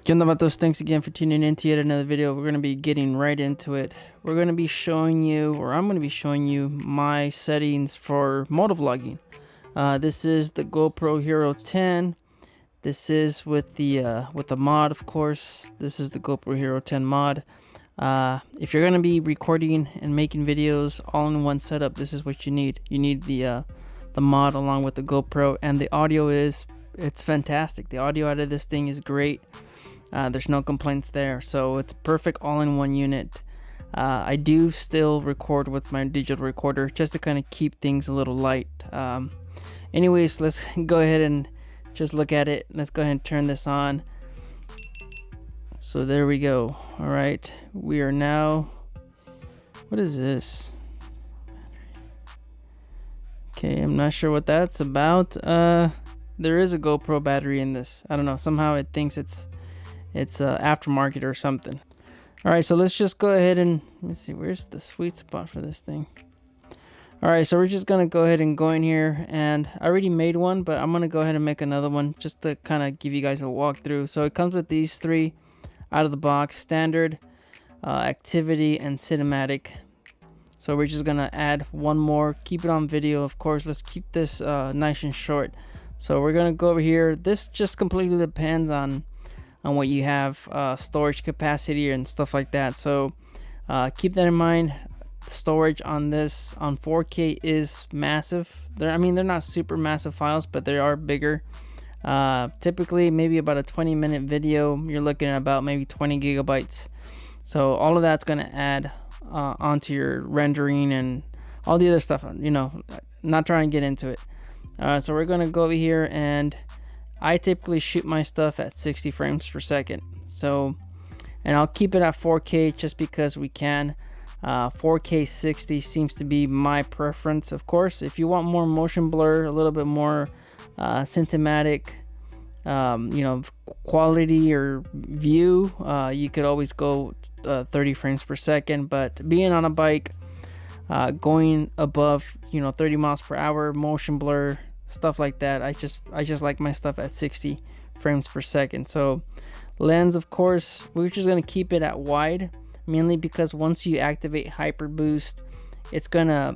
Yo, Novatos, thanks again for tuning in to yet another video. We're going to be getting right into it. We're going to be showing you, or I'm going to be showing you my settings for motovlogging. This is the GoPro Hero 10. This is with the mod, of course. This is the GoPro Hero 10 mod. If you're going to be recording and making videos all in one setup, this is what you need. You need the mod along with the GoPro, and the audio it's fantastic. The audio out of this thing is great. There's no complaints there, so it's perfect all-in-one unit. I do still record with my digital recorder just to kind of keep things a little light. Anyways, let's go ahead and just look at it. Let's go ahead and turn this on. So there we go. All right, we are now, what is this? Okay, I'm not sure what that's about. There is a GoPro battery in this. I don't know, somehow it thinks it's aftermarket or something. All right, so let's just go ahead and let me see, where's the sweet spot for this thing. All right, so we're just gonna go ahead and go in here, and I already made one, but I'm gonna go ahead and make another one just to kind of give you guys a walkthrough. So it comes with these three out of the box: standard, activity, and cinematic. So we're just gonna add one more, keep it on video, of course. Let's keep this nice and short. So we're gonna go over here. This just completely depends on what you have, storage capacity and stuff like that. So keep that in mind. Storage on this on 4K is massive. They're not super massive files, but they are bigger. Typically maybe about a 20-minute video, you're looking at about maybe 20 gigabytes. So all of that's going to add onto your rendering and all the other stuff, not trying to get into it. So we're going to go over here, and I typically shoot my stuff at 60 frames per second. So, and I'll keep it at 4K just because we can. 4K 60 seems to be my preference. Of course, if you want more motion blur, a little bit more cinematic, quality or view, you could always go 30 frames per second. But being on a bike, going above 30 miles per hour, motion blur, stuff like that, I just like my stuff at 60 frames per second. So lens, of course, we're just going to keep it at wide, mainly because once you activate hyper boost, it's gonna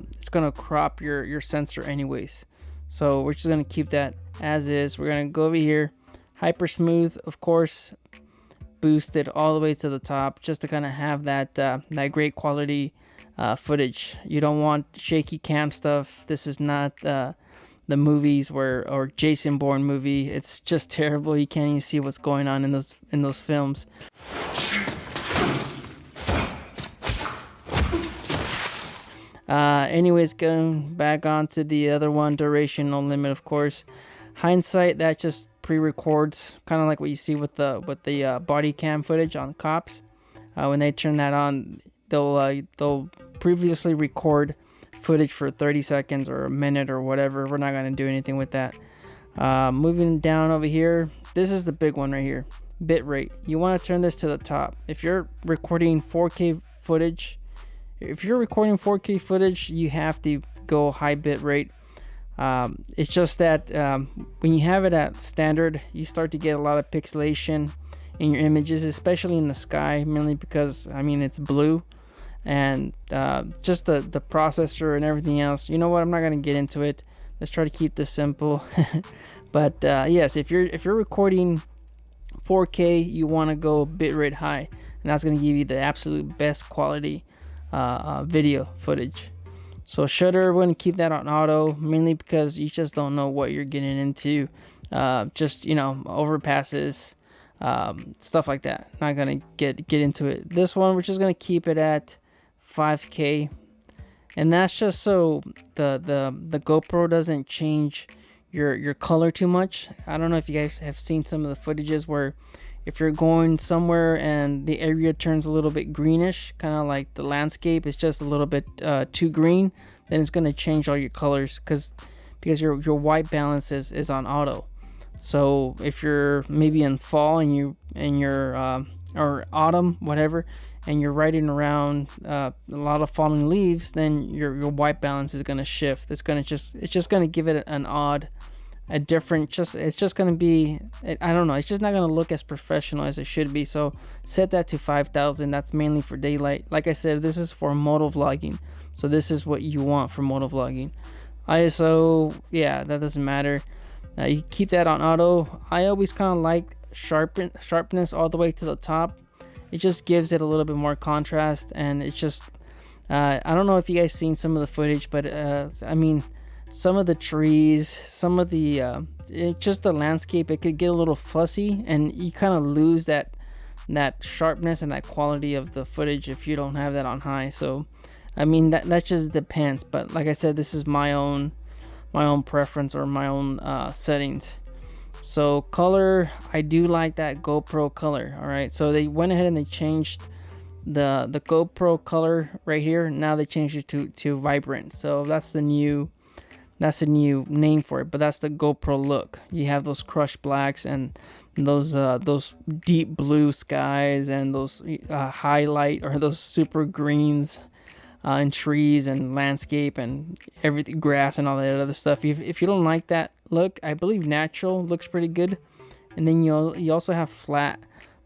crop your sensor anyways. So we're just going to keep that as is. We're going to go over here, hyper smooth, of course, boosted all the way to the top, just to kind of have that great quality footage. You don't want shaky cam stuff. This is not the movies or Jason Bourne movie. It's just terrible. You can't even see what's going on in those films. Anyways, going back onto the other one, duration no limit, of course. Hindsight, that just pre-records, kind of like what you see with the body cam footage on cops. When they turn that on, they'll previously record footage for 30 seconds or a minute or whatever. We're not going to do anything with that. Moving down over here, this is the big one right here, bitrate. You want to turn this to the top. If you're recording 4K footage, you have to go high bitrate. It's just that when you have it at standard, you start to get a lot of pixelation in your images, especially in the sky, mainly because it's blue. And just the processor and everything else. You know what, I'm not going to get into it. Let's try to keep this simple. But yes, if you're recording 4K, you want to go bitrate high, and that's going to give you the absolute best quality video footage. So shutter, we're going to keep that on auto, mainly because you just don't know what you're getting into. Overpasses, stuff like that. Not going to get into it. This one, we're just going to keep it at 5K, and that's just so the GoPro doesn't change your color too much. I don't know if you guys have seen some of the footages where if you're going somewhere and the area turns a little bit greenish, kind of like the landscape is just a little bit too green, then it's going to change all your colors because your white balance is on auto. So if you're maybe in fall and you're or autumn, whatever, and you're riding around a lot of falling leaves, then your white balance is going to shift. It's just going to give it an odd a different, it's just gonna be, I don't know, it's just not gonna look as professional as it should be. So set that to 5,000. That's mainly for daylight. Like I said, this is for motovlogging, so this is what you want for motovlogging. ISO, yeah, that doesn't matter. You keep that on auto. I always kind of like sharpness all the way to the top. It just gives it a little bit more contrast, and it's just I don't know if you guys seen some of the footage, but I mean, some of the trees, some of the just the landscape, it could get a little fussy, and you kind of lose that sharpness and that quality of the footage if you don't have that on high. So I mean, that just depends, but like I said, this is my own preference, or my own settings. So color, I do like that GoPro color. All right, so they went ahead and they changed the GoPro color right here. Now they changed it to vibrant. So that's the new name for it, but that's the GoPro look. You have those crushed blacks and those deep blue skies, and those highlight, or those super greens, and trees and landscape and everything, grass and all that other stuff. If you don't like that look, I believe natural looks pretty good. And then you also have flat,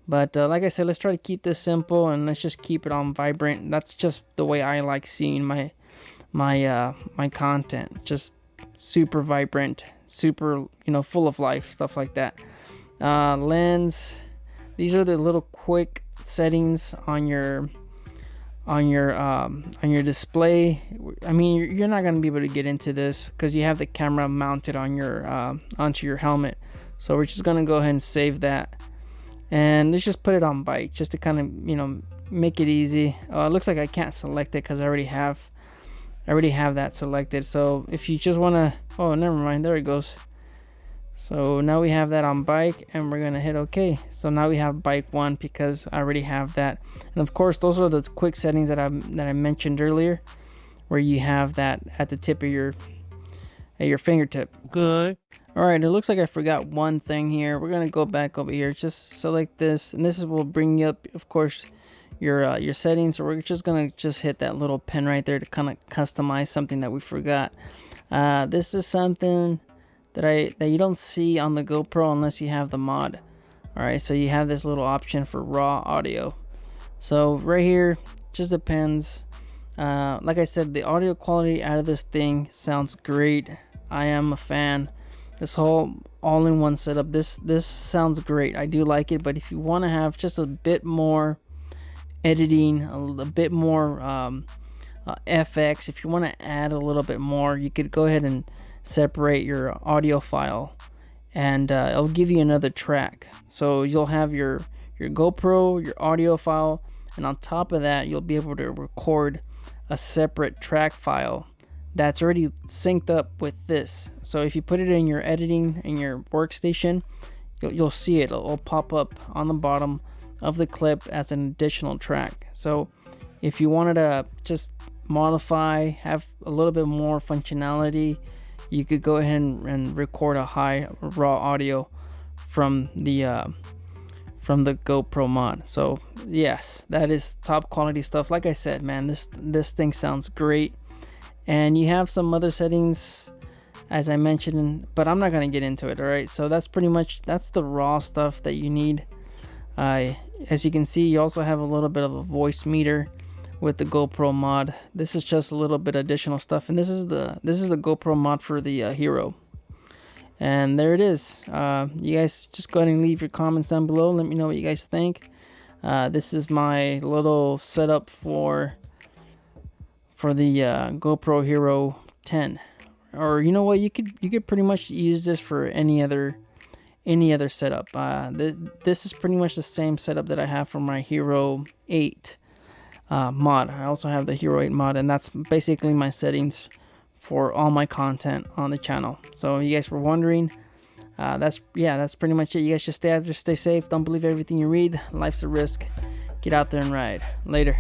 but like I said, let's try to keep this simple, and let's just keep it on vibrant. That's just the way I like seeing my content, just super vibrant, super, full of life, stuff like that. Lens, these are the little quick settings on your display. I mean, you're not going to be able to get into this because you have the camera mounted on your onto your helmet. So we're just going to go ahead and save that, and let's just put it on bike, just to kind of make it easy. It looks like I can't select it because I already have that selected. So if you just want to, oh, never mind, there it goes. So now we have that on bike, and we're gonna hit OK. So now we have bike 1 because I already have that. And of course, those are the quick settings that I mentioned earlier, where you have that at the tip of your fingertip. Good. All right, it looks like I forgot one thing here. We're gonna go back over here, just select this, and this will bring you up, of course, your settings. So we're just gonna hit that little pen right there to kind of customize something that we forgot. This is something that you don't see on the GoPro unless you have the mod. All right, so you have this little option for raw audio. So right here, just depends. Like I said, the audio quality out of this thing sounds great. I am a fan. This whole all-in-one setup, this sounds great. I do like it, but if you want to have just a bit more editing, a bit more FX, if you want to add a little bit more, you could go ahead and separate your audio file, and it'll give you another track. So you'll have your GoPro, your audio file, and on top of that, you'll be able to record a separate track file that's already synced up with this. So if you put it in your editing in your workstation, you'll see it. It'll pop up on the bottom of the clip as an additional track. So if you wanted to just modify, have a little bit more functionality, you could go ahead and record a high raw audio from the GoPro mod. So yes, that is top quality stuff. Like I said, man, this thing sounds great. And you have some other settings, as I mentioned, but I'm not going to get into it. All right, so that's the raw stuff that you need. As you can see, you also have a little bit of a voice meter with the GoPro mod. This is just a little bit additional stuff, and this is the GoPro mod for the Hero. And there it is. You guys just go ahead and leave your comments down below. Let me know what you guys think. This is my little setup for the GoPro Hero 10. Or you know what, you could pretty much use this for any other setup. This is pretty much the same setup that I have for my Hero 8 mod. I also have the Hero 8 mod, and that's basically my settings for all my content on the channel. So you guys were wondering, that's pretty much it. You guys just stay out there, stay safe, don't believe everything you read. Life's a risk. Get out there and ride. Later.